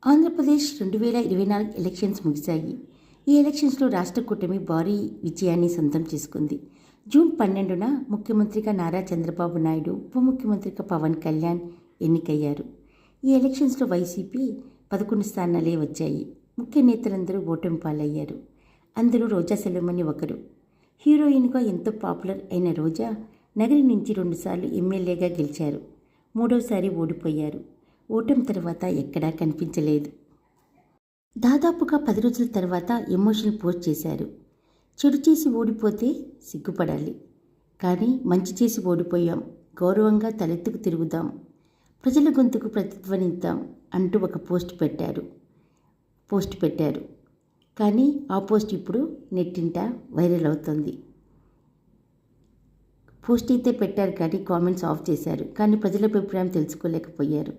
Andhra Pradesh 2024 elections ముగిశాయి. ఈ ఎలక్షన్స్లో రాష్ట్ర కూటమి భారీ విజయాన్ని సొంతం చేసుకుంది. జూన్ 12న ముఖ్యమంత్రిగా నారా చంద్రబాబు నాయుడు, ఉప ముఖ్యమంత్రిగా పవన్ కళ్యాణ్ ఎన్నికయ్యారు. ఈ ఎలక్షన్స్లో వైసీపీ 11 స్థానాలే వచ్చాయి. ముఖ్య నేతలందరూ ఓటమి పాలయ్యారు. అందులో రోజా సెల్వమణి ఒకరు. హీరోయిన్గా ఎంతో పాపులర్ అయిన రోజా నగరి నుంచి 2 సార్లు ఎమ్మెల్యేగా గెలిచారు. మూడోసారి ఓడిపోయారు. ఓటమి తర్వాత ఎక్కడా కనిపించలేదు. దాదాపుగా 10 రోజుల తర్వాత ఎమోషనల్ పోస్ట్ చేశారు. చెడు చేసి ఓడిపోతే సిగ్గుపడాలి, కానీ మంచి చేసి ఓడిపోయాం, గౌరవంగా తలెత్తుకు తిరుగుదాం, ప్రజల గొంతుకు ప్రతిధ్వనిద్దాం అంటూ ఒక పోస్ట్ పెట్టారు. కానీ ఆ పోస్ట్ ఇప్పుడు నెట్టింట వైరల్ అవుతుంది. పోస్ట్ అయితే పెట్టారు కానీ కామెంట్స్ ఆఫ్ చేశారు. కానీ ప్రజల అభిప్రాయం తెలుసుకోలేకపోయారు.